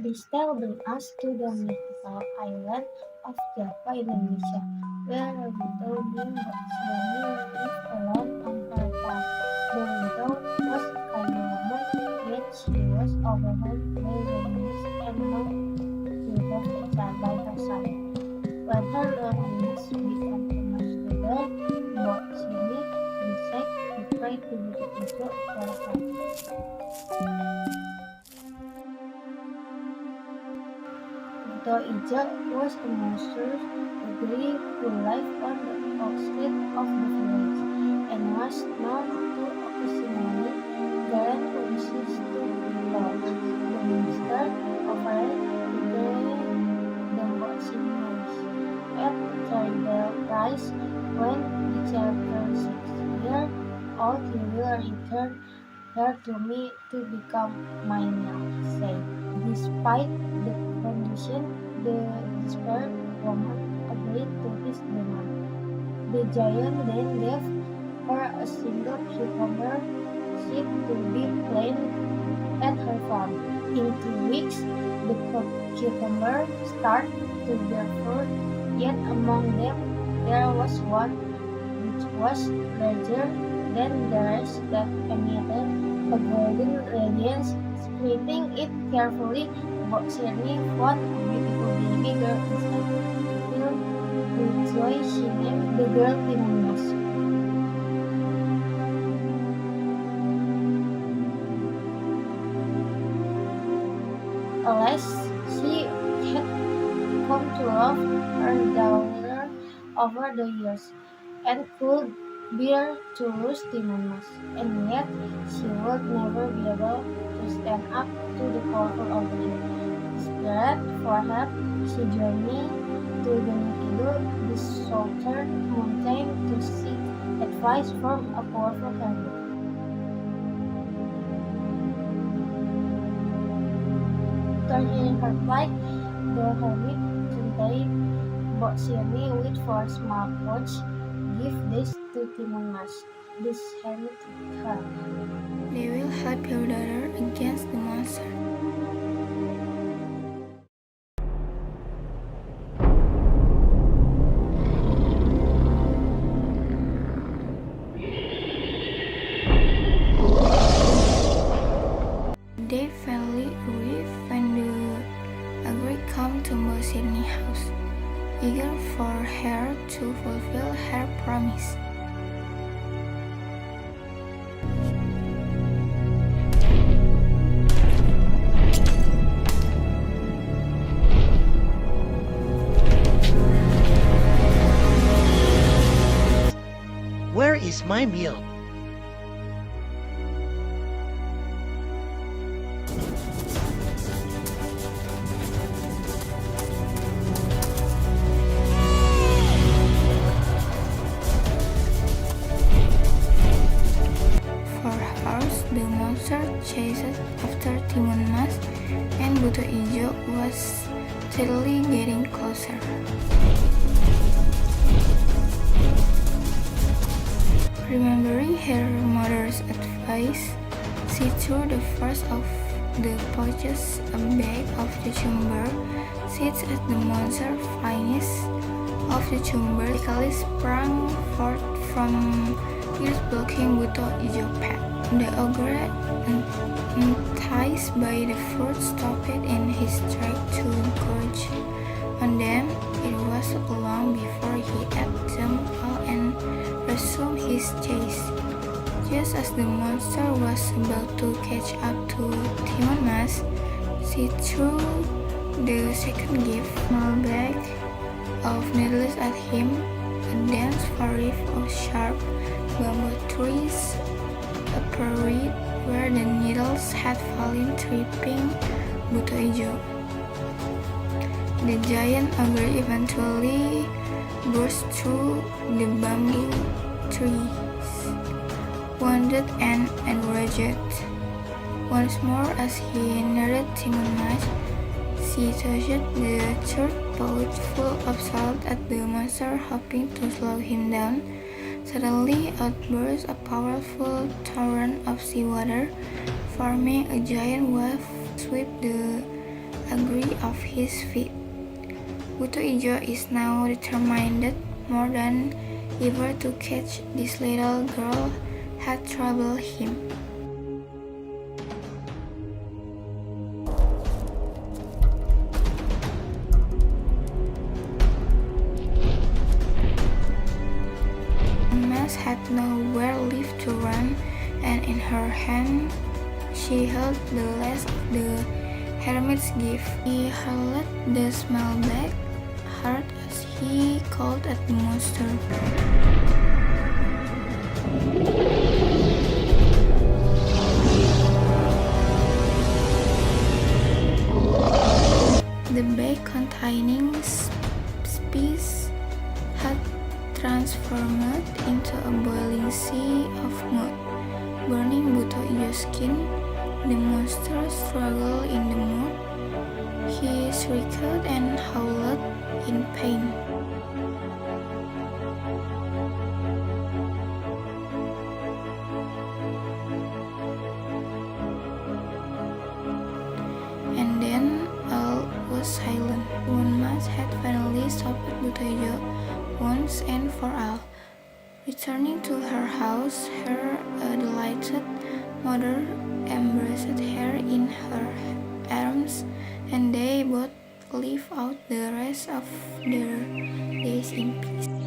This tale brings us to the mythical island of Java, Indonesia, where a little being Boxyani lived alone on her farm. The widow was a kind woman, yet she was overwhelmed by loneliness and longed to have a child by her side. When her loneliness became too much to bear, Boxyani decided to pray to Buddha Ijo for help. Buddha Ijo was a monster ugly who lived on the outskirts of the village and was known to occasionally grant wishes to people. The monster offered to grant the boxing house at a terrible price. When the child turned 6 years old, he will return her to me to become mine now, said. Despite the condition, the desperate woman agreed to his demand. The giant then gave her a single cucumber seed to be planted at her farm. In 2 weeks, the cucumber started to bear fruit, yet among them there was one which was larger than the rest that emitted a golden radiance. Splitting it carefully, Boxyani found a beautiful baby girl inside. Filled with joy, she named the girl Timunas. Alas, she had come to love her daughter over the years, and could bear to lose Timunas, and yet she would never be able to stand up to the powerful ogre. Desperate for help, she journeyed to Gunung Kidul, the southern mountain, to seek advice from a powerful hermit. Turning her flight, the hermit treated Boxyani with for a small pouch. Give this to Timunas. This hermit her. They will help your daughter against the monster. They finally arrived when the ogre came to Boxyani's house, eager for her to fulfill her promise. Where is my meal? For hours, the monster chased after Timunas, and Buto Ijo was steadily getting closer. Remembering her mother's advice, she threw the first of the pouches a bag of cucumber seeds at the monster. Finest of the cucumber quickly sprang forth from ears blocking Buto Ijo's path. The ogre, enticed by the fruit, stopped in his track to gorge on them. It was long before he ate them all and resumed his chase. Just as the monster was about to catch up to Timunas, she threw the second gift, a small bag of needles at him. A dense forest of sharp bamboo trees appeared where the needles had fallen, tripping Buto Ijo. The giant ogre eventually burst through the bamboo trees, wounded and enraged. Once more, as he neared Timunas, she tossed the third pouch full of salt at the monster, hoping to slow him down. Suddenly outburst a powerful torrent of seawater, forming a giant wave sweep the agree of his feet. Buto Ijo is now determined more than ever to catch this little girl had troubled him. Mas had nowhere left to run, and in her hand she held the last of the hermit's gift. He hurled the small back hard as he called at the monster. The bag containing spice had transformed into a boiling sea of mud, burning Buto Ijo's skin. The monster struggled in the mud. He shrieked and howled in pain. And then all was silent. When Mas had finally stopped Buto Ijo once and for all. Returning to her house, her delighted mother embraced her in her arms, and they both lived out the rest of their days in peace.